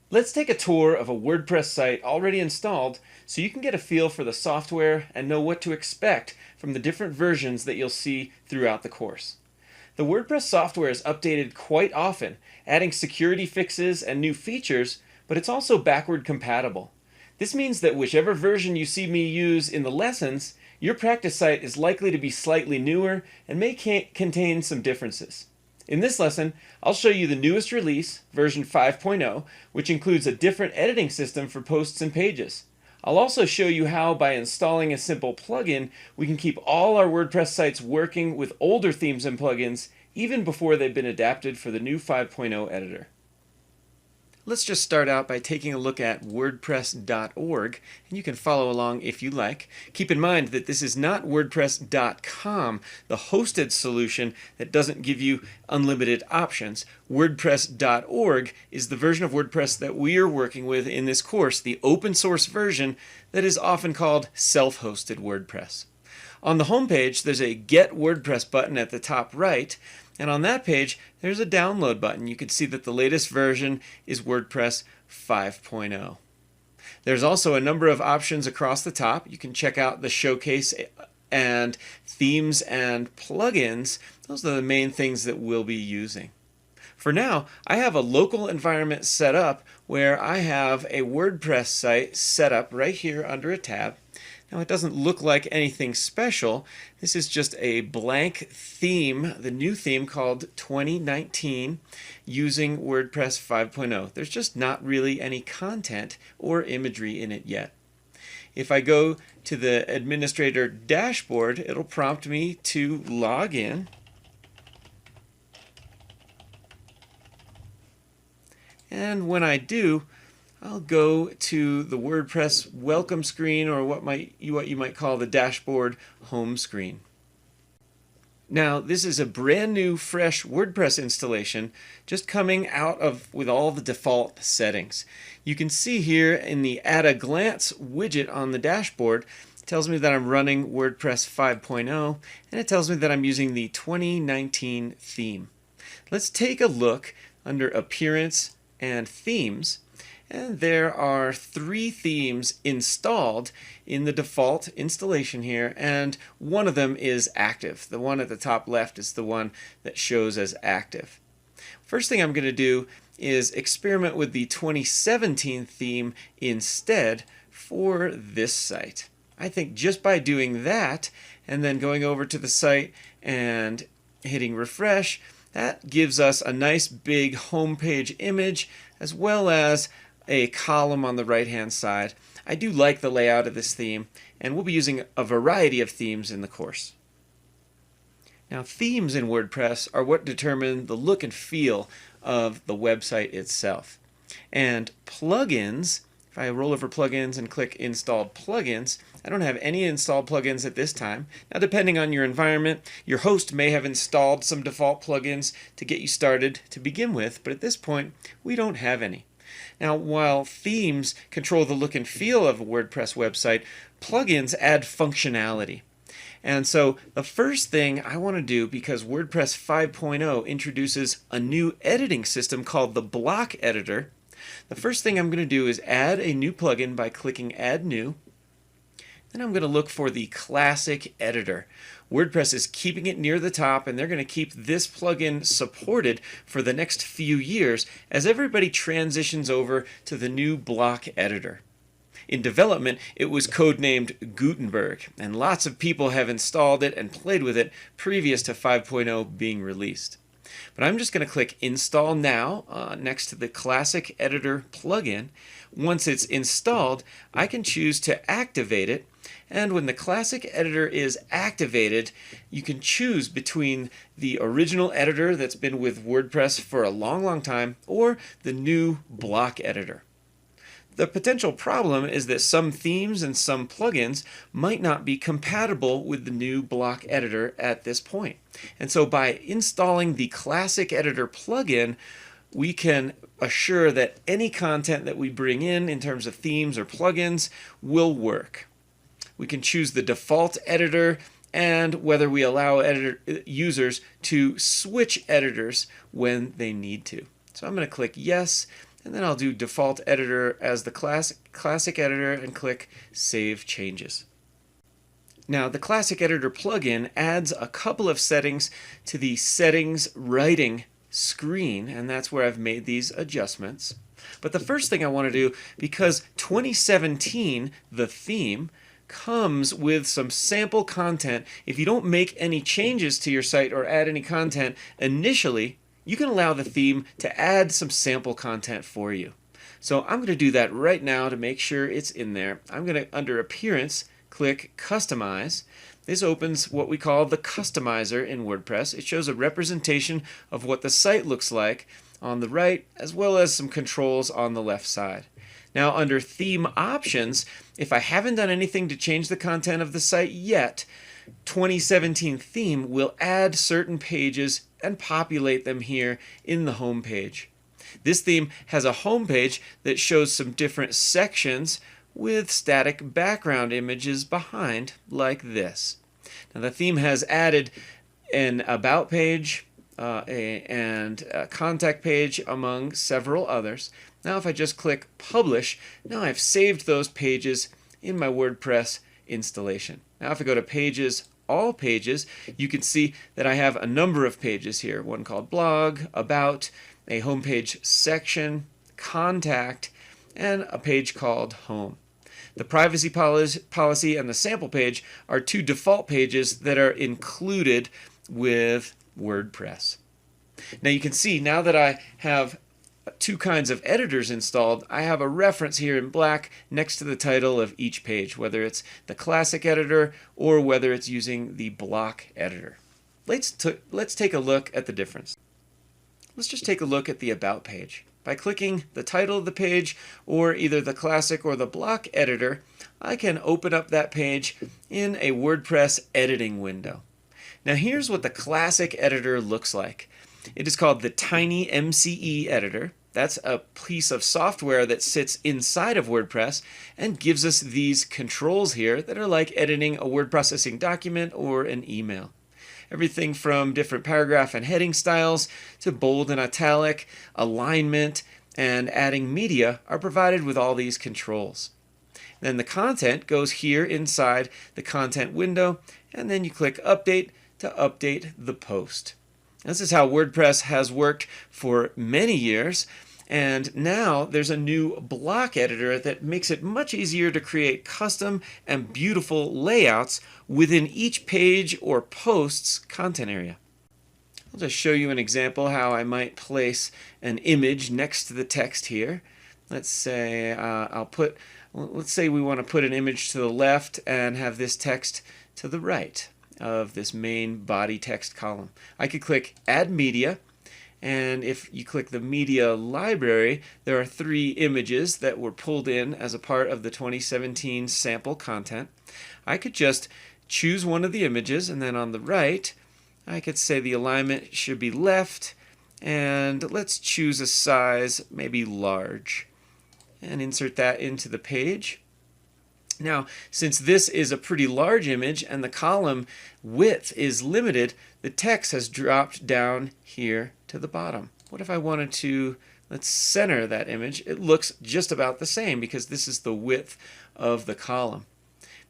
Let's take a tour of a WordPress site already installed so you can get a feel for the software and know what to expect from the different versions that you'll see throughout the course. The WordPress software is updated quite often, adding security fixes and new features, but it's also backward compatible. This means that whichever version you see me use in the lessons, your practice site is likely to be slightly newer and may contain some differences. In this lesson, I'll show you the newest release, version 5.0, which includes a different editing system for posts and pages. I'll also show you how, by installing a simple plugin, we can keep all our WordPress sites working with older themes and plugins even before they've been adapted for the new 5.0 editor. Let's just start out by taking a look at WordPress.org, and you can follow along if you like. Keep in mind that this is not WordPress.com, the hosted solution that doesn't give you unlimited options. WordPress.org is the version of WordPress that we are working with in this course, the open source version that is often called self-hosted WordPress. On the home page, there's a Get WordPress button at the top right, and on that page, there's a download button. You can see that the latest version is WordPress 5.0. There's also a number of options across the top. You can check out the showcase and themes and plugins. Those are the main things that we'll be using. For now, I have a local environment set up where I have a WordPress site set up right here under a tab. Now, it doesn't look like anything special. This is just a blank theme, the new theme called 2019, using WordPress 5.0. There's just not really any content or imagery in it yet. If I go to the administrator dashboard, it'll prompt me to log in. And when I do, I'll go to the WordPress welcome screen, or what you might call the dashboard home screen. Now, this is a brand new, fresh WordPress installation just coming out with all the default settings. You can see here in the At a Glance widget on the dashboard, it tells me that I'm running WordPress 5.0, and it tells me that I'm using the 2019 theme. Let's take a look under Appearance and Themes. And there are 3 themes installed in the default installation here, and one of them is active. The one at the top left is the one that shows as active. First thing I'm going to do is experiment with the 2017 theme instead for this site. I think just by doing that and then going over to the site and hitting refresh, that gives us a nice big homepage image as well as a column on the right hand side. I do like the layout of this theme, and we'll be using a variety of themes in the course. Now, themes in WordPress are what determine the look and feel of the website itself. And plugins, if I roll over plugins and click installed plugins, I don't have any installed plugins at this time. Now, depending on your environment, your host may have installed some default plugins to get you started to begin with, but at this point, we don't have any. Now, while themes control the look and feel of a WordPress website, plugins add functionality. And so the first thing I want to do, because WordPress 5.0 introduces a new editing system called the block editor, the first thing I'm going to do is add a new plugin by clicking Add New. Then I'm going to look for the Classic Editor. WordPress is keeping it near the top, and they're going to keep this plugin supported for the next few years as everybody transitions over to the new block editor. In development, it was codenamed Gutenberg, and lots of people have installed it and played with it previous to 5.0 being released. But I'm just going to click Install Now next to the Classic Editor plugin. Once it's installed, I can choose to activate it. And when the Classic Editor is activated, you can choose between the original editor that's been with WordPress for a long, long time or the new block editor. The potential problem is that some themes and some plugins might not be compatible with the new block editor at this point. And so by installing the Classic Editor plugin, we can assure that any content that we bring in terms of themes or plugins will work. We can choose the default editor and whether we allow users to switch editors when they need to. So I'm going to click Yes, and then I'll do default editor as the classic editor and click Save Changes. Now, the Classic Editor plugin adds a couple of settings to the Settings Writing screen, and that's where I've made these adjustments. But the first thing I want to do, because 2017, the theme, comes with some sample content. If you don't make any changes to your site or add any content initially, you can allow the theme to add some sample content for you. So I'm going to do that right now to make sure it's in there. I'm going to, under Appearance, click Customize. This opens what we call the Customizer in WordPress. It shows a representation of what the site looks like on the right, as well as some controls on the left side. Now, under Theme Options, if I haven't done anything to change the content of the site yet, 2017 Theme will add certain pages and populate them here in the home page. This theme has a home page that shows some different sections with static background images behind, like this. Now, the theme has added an About page and a Contact page, among several others. Now, if I just click Publish, now I've saved those pages in my WordPress installation. Now, if I go to Pages, All Pages, you can see that I have a number of pages here. One called Blog, About, a homepage section, Contact, and a page called Home. The privacy policy and the sample page are two default pages that are included with WordPress. Now you can see, now that I have two kinds of editors installed, I have a reference here in black next to the title of each page, whether it's the classic editor or whether it's using the block editor. Let's take a look at the difference. Let's just take a look at the About page. By clicking the title of the page or either the classic or the block editor, I can open up that page in a WordPress editing window. Now here's what the classic editor looks like. It is called the Tiny MCE editor. That's a piece of software that sits inside of WordPress and gives us these controls here that are like editing a word processing document or an email. Everything from different paragraph and heading styles to bold and italic, alignment, and adding media are provided with all these controls. Then the content goes here inside the content window, and then you click Update to update the post. This is how WordPress has worked for many years, and now there's a new block editor that makes it much easier to create custom and beautiful layouts within each page or post's content area. I'll just show you an example how I might place an image next to the text here. Let's say let's say we want to put an image to the left and have this text to the right of this main body text column. I could click Add Media, and if you click the media library, there are 3 images that were pulled in as a part of the 2017 sample content. I could just choose one of the images, and then on the right I could say the alignment should be left, and let's choose a size, maybe large, and insert that into the page. Now, since this is a pretty large image and the column width is limited, the text has dropped down here to the bottom. What if I wanted to, let's center that image? It looks just about the same because this is the width of the column.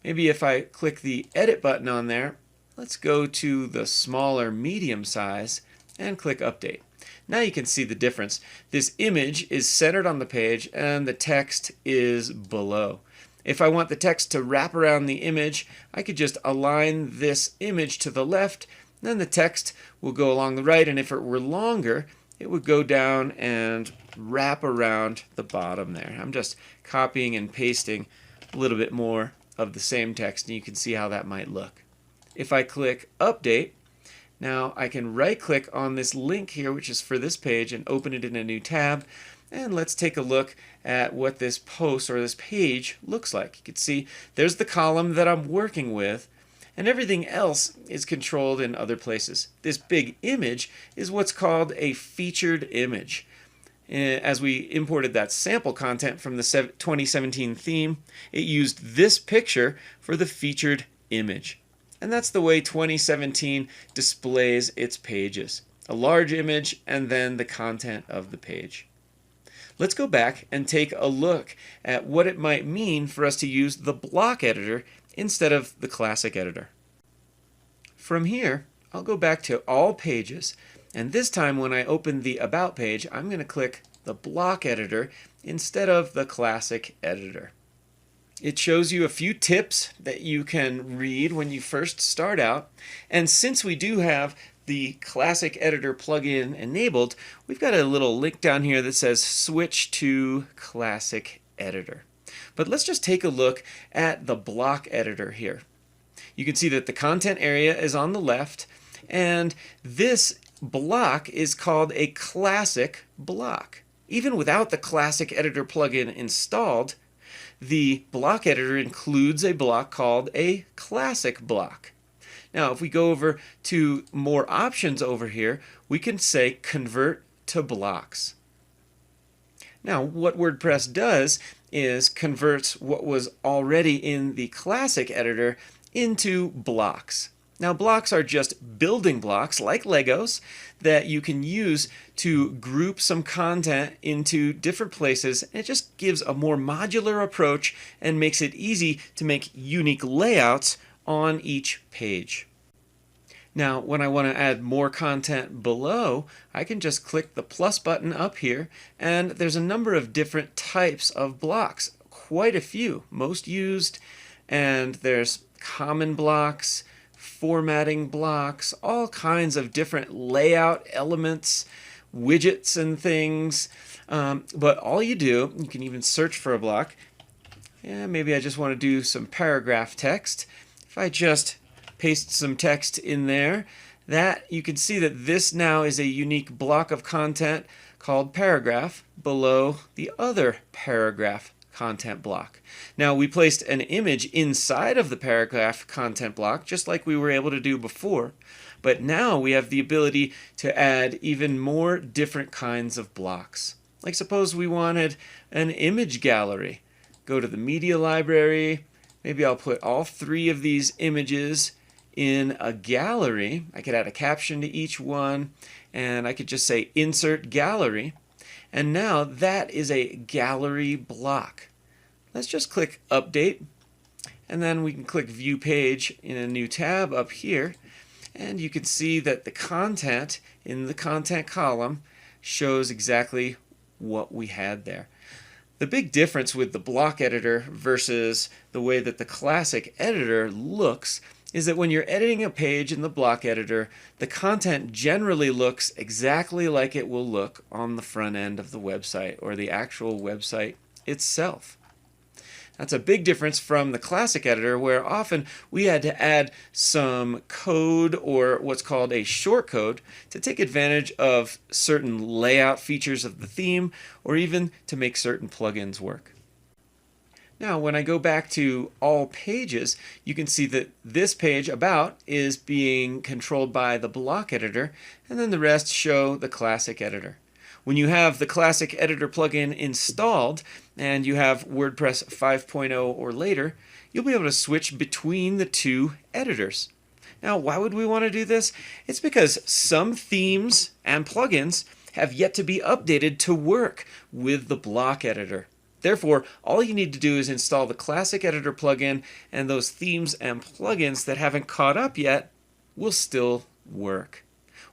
Maybe if I click the Edit button on there, let's go to the smaller medium size and click Update. Now you can see the difference. This image is centered on the page and the text is below. If I want the text to wrap around the image, I could just align this image to the left, then the text will go along the right, and if it were longer, it would go down and wrap around the bottom there. I'm just copying and pasting a little bit more of the same text, and you can see how that might look. If I click Update, now I can right-click on this link here, which is for this page, and open it in a new tab. And let's take a look at what this post or this page looks like. You can see there's the column that I'm working with, and everything else is controlled in other places. This big image is what's called a featured image. As we imported that sample content from the 2017 theme, it used this picture for the featured image. And that's the way 2017 displays its pages. A large image and then the content of the page. Let's go back and take a look at what it might mean for us to use the block editor instead of the classic editor. From here, I'll go back to all pages, and this time when I open the About page, I'm going to click the block editor instead of the classic editor. It shows you a few tips that you can read when you first start out, and since we do have the classic editor plugin enabled, we've got a little link down here that says switch to classic editor. But let's just take a look at the block editor here. You can see that the content area is on the left, and this block is called a classic block. Even without the classic editor plugin installed, the block editor includes a block called a classic block. Now, if we go over to more options over here, we can say convert to blocks. Now, what WordPress does is converts what was already in the classic editor into blocks. Now, blocks are just building blocks like Legos that you can use to group some content into different places. It just gives a more modular approach and makes it easy to make unique layouts on each page. Now, when I want to add more content below, I can just click the plus button up here, and there's a number of different types of blocks, quite a few, most used, and there's common blocks, formatting blocks, all kinds of different layout elements, widgets and things. But all you do, you can even search for a block. Yeah, maybe I just want to do some paragraph text. If I just paste some text in there, that you can see that this now is a unique block of content called paragraph below the other paragraph content block. Now, we placed an image inside of the paragraph content block just like we were able to do before, but now we have the ability to add even more different kinds of blocks. Like suppose we wanted an image gallery. Go to the media library. Maybe I'll put all 3 of these images in a gallery. I could add a caption to each one, and I could just say insert gallery. And now that is a gallery block. Let's just click update, and then we can click view page in a new tab up here, and you can see that the content in the content column shows exactly what we had there. The big difference with the block editor versus the way that the classic editor looks is that when you're editing a page in the block editor, the content generally looks exactly like it will look on the front end of the website or the actual website itself. That's a big difference from the classic editor, where often we had to add some code or what's called a shortcode to take advantage of certain layout features of the theme or even to make certain plugins work. Now, when I go back to all pages, you can see that this page about is being controlled by the block editor, and then the rest show the classic editor. When you have the classic editor plugin installed and you have WordPress 5.0 or later, you'll be able to switch between the 2 editors. Now, why would we want to do this? It's because some themes and plugins have yet to be updated to work with the block editor. Therefore, all you need to do is install the classic editor plugin, and those themes and plugins that haven't caught up yet will still work.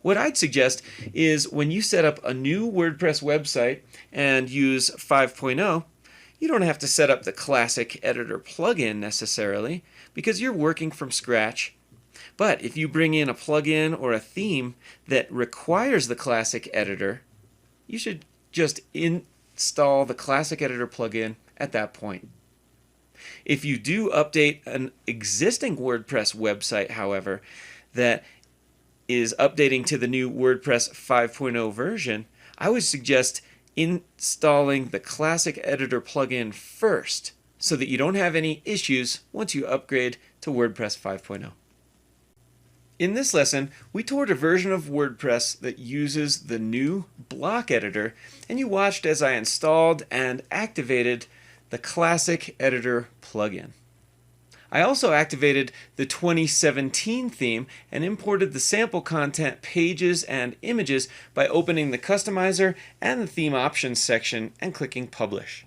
What I'd suggest is when you set up a new WordPress website and use 5.0, you don't have to set up the classic editor plugin necessarily because you're working from scratch. But if you bring in a plugin or a theme that requires the classic editor, you should just install the classic editor plugin at that point. If you do update an existing WordPress website, however, that is updating to the new WordPress 5.0 version, I would suggest installing the classic editor plugin first so that you don't have any issues once you upgrade to WordPress 5.0. In this lesson, we toured a version of WordPress that uses the new block editor, and you watched as I installed and activated the classic editor plugin. I also activated the 2017 theme and imported the sample content pages and images by opening the Customizer and the Theme Options section and clicking Publish.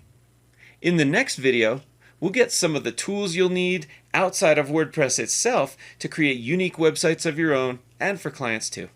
In the next video, we'll get some of the tools you'll need outside of WordPress itself to create unique websites of your own and for clients too.